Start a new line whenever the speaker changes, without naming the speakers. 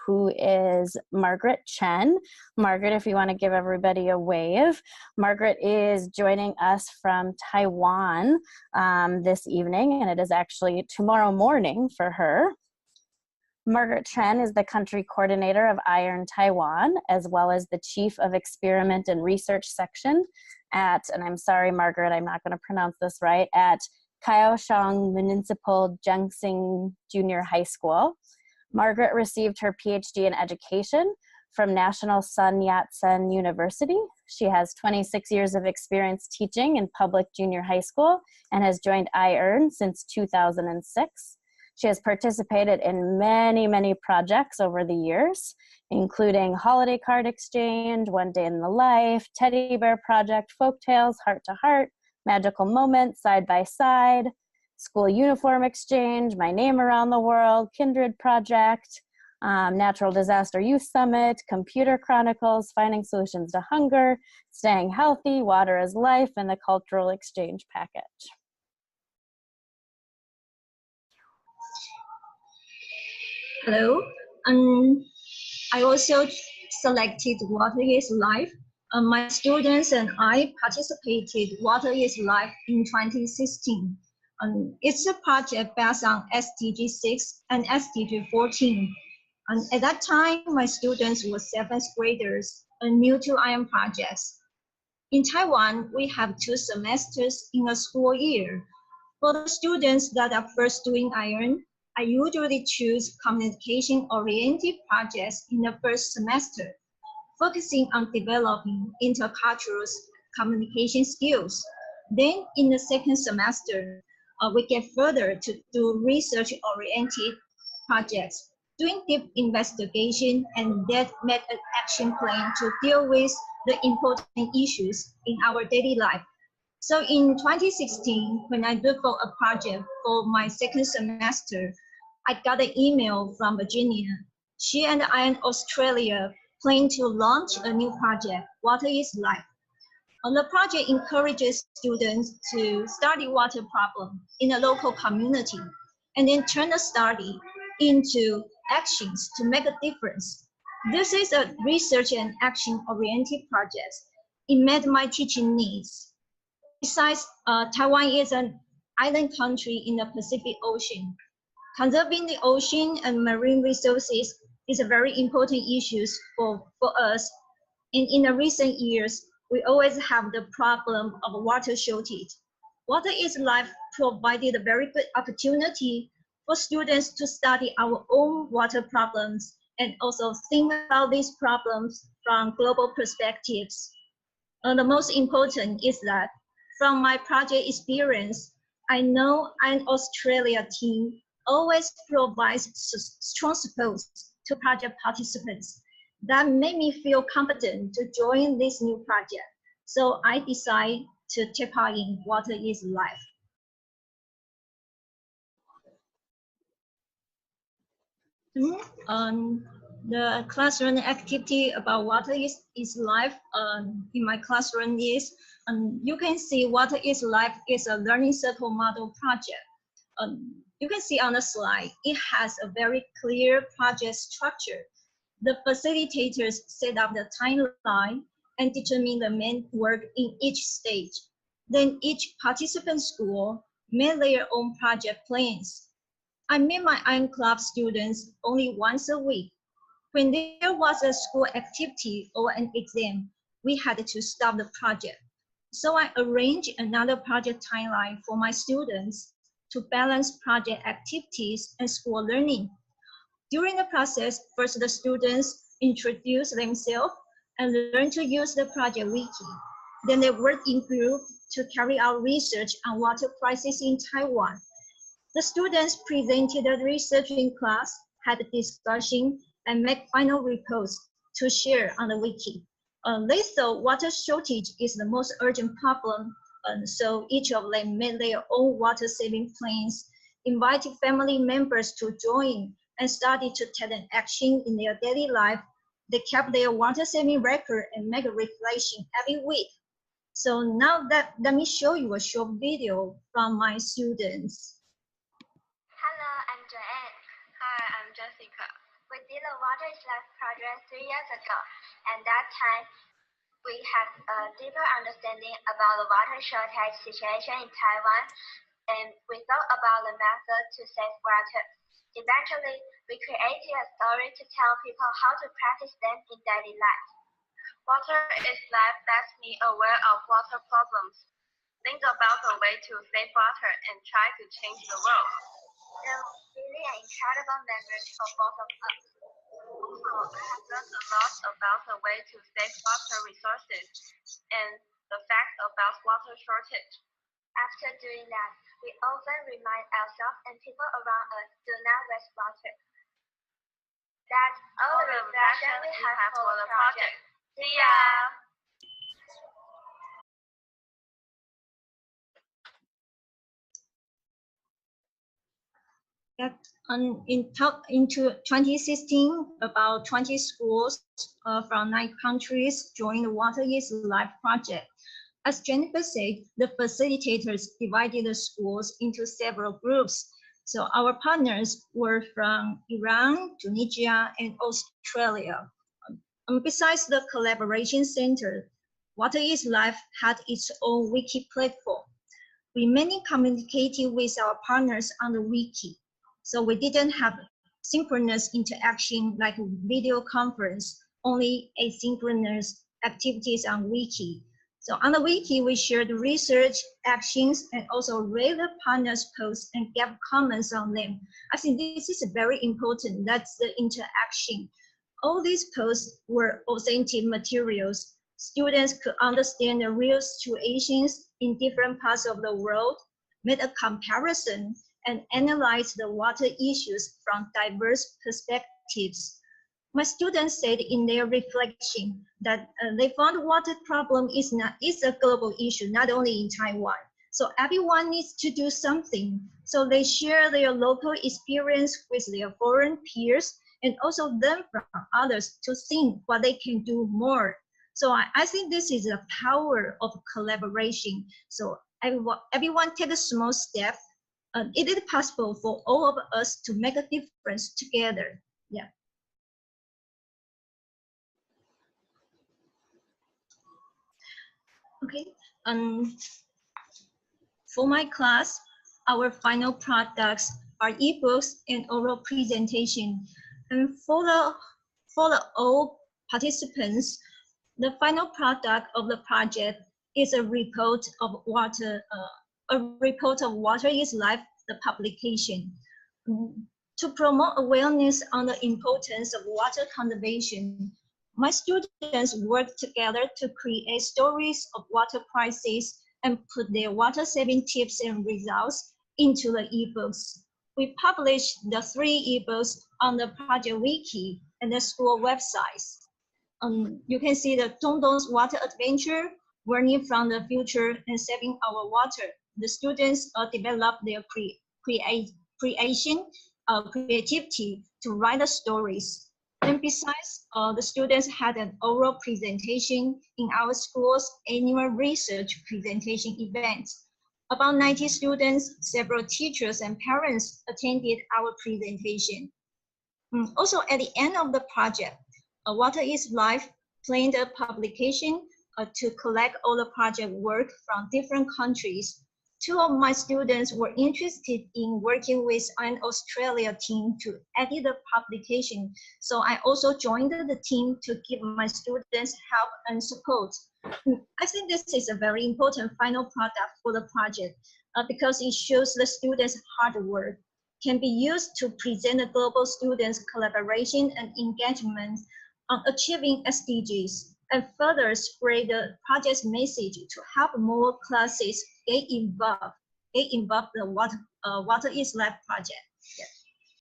who is Magaret Chen. Margaret, if you want to give everybody a wave. Margaret is joining us from Taiwan this evening, and it is actually tomorrow morning for her. Magaret Chen is the country coordinator of iEARN Taiwan, as well as the chief of experiment and research section at, and I'm sorry, Margaret, I'm not going to pronounce this right, at Kaohsiung Municipal Jiangxing Junior High School. Margaret received her PhD in education from National Sun Yat-sen University. She has 26 years of experience teaching in public junior high school and has joined iEARN since 2006. She has participated in many projects over the years, including Holiday Card Exchange, One Day in the Life, Teddy Bear Project, Folktales, Heart to Heart, Magical Moments, Side by Side, School Uniform Exchange, My Name Around the World, Kindred Project, Natural Disaster Youth Summit, Computer Chronicles, Finding Solutions to Hunger, Staying Healthy, Water is Life, and the Cultural Exchange Package.
Hello, I also selected Water is Life. My students and I participated Water is Life in 2016. It's a project based on SDG 6 and SDG 14. At that time, my students were 7th graders and new to iEARN projects. In Taiwan, we have 2 semesters in a school year. For the students that are first doing iEARN, I usually choose communication-oriented projects in the first semester, focusing on developing intercultural communication skills. Then in the second semester, we get further to do research-oriented projects, doing deep investigation and that made an action plan to deal with the important issues in our daily life. So in 2016, when I looked for a project for my second semester, I got an email from Virginia. She and iEARN Australia plan to launch a new project, Water is Life. The project encourages students to study water problem in a local community and then turn the study into actions to make a difference. This is a research and action-oriented project. It met my teaching needs. Besides, Taiwan is an island country in the Pacific Ocean. Conserving the ocean and marine resources is a very important issue for us. And in the recent years, we always have the problem of water shortage. Water is Life provided a very good opportunity for students to study our own water problems and also think about these problems from global perspectives. The most important is that from my project experience, I know an Australia team always provides strong support to project participants. That made me feel confident to join this new project. So I decided to take part in Water is Life. The classroom activity about Water is Life in my classroom is, you can see Water is Life is a learning circle model project. You can see on the slide, it has a very clear project structure. The facilitators set up the timeline and determine the main work in each stage. Then each participant school made their own project plans. I met my iEARN club students only once a week. When there was a school activity or an exam, we had to stop the project. So I arranged another project timeline for my students to balance project activities and school learning. During the process, first the students introduce themselves and learn to use the project wiki. Then they work in group to carry out research on water crisis in Taiwan. The students presented the research in class, had a discussion, and make final reports to share on the wiki. They thought water shortage is the most urgent problem, so each of them made their own water saving plans, invited family members to join, and started to take an action in their daily life. They kept their water saving record and make a reflection every week. So now let me show you a short video from my students.
Hello, I'm Joanne. Hi, I'm Jessica. We did a water is life project 3 years ago, and that time we had a deeper understanding about the water shortage situation in Taiwan, and we thought about the method to save water. Eventually, we created a story to tell people how to practice them in daily life. Water is life makes me aware of water problems. Think about a way to save water and try to change the world. It was really an incredible message for both of us. Also, I have learned a lot about the way to save water resources and the facts about water shortage. After doing that, we often remind ourselves and people around us do not waste water. That's all the reflection we have for the project. See ya!
In 2016, about 20 schools from 9 countries joined the Water is Life project. As Jennifer said, the facilitators divided the schools into several groups. So our partners were from Iran, Tunisia, and Australia. Besides the collaboration center, Water is Life had its own wiki platform. We mainly communicated with our partners on the wiki. So we didn't have synchronous interaction like video conference, only asynchronous activities on wiki. So on the wiki, we shared research, actions, and also read the partners' posts and gave comments on them. I think this is very important. That's the interaction. All these posts were authentic materials. Students could understand the real situations in different parts of the world, made a comparison, and analyze the water issues from diverse perspectives. My students said in their reflection that they found water problem is a global issue, not only in Taiwan. So everyone needs to do something. So they share their local experience with their foreign peers and also learn from others to think what they can do more. So I think this is the power of collaboration. So everyone take a small step. It is possible for all of us to make a difference together. Yeah. Okay. For my class, our final products are ebooks and oral presentation. And for the all participants, the final product of the project is a report of water. A report of Water is Life, the publication. To promote awareness on the importance of water conservation, my students worked together to create stories of water crisis and put their water saving tips and results into the ebooks. We published the 3 ebooks on the project wiki and the school websites. You can see the Dongdong's water adventure, learning from the future and saving our water. The students developed their creativity to write the stories. And besides, the students had an oral presentation in our school's annual research presentation event. About 90 students, several teachers and parents attended our presentation. Also, at the end of the project, Water is Life planned a publication to collect all the project work from different countries. 2 of my students were interested in working with an Australia team to edit the publication. So I also joined the team to give my students help and support. I think this is a very important final product for the project because it shows the students' hard work can be used to present the global students' collaboration and engagement on achieving SDGs and further spread the project's message to help more classes get involved the Water is Life project. Yeah.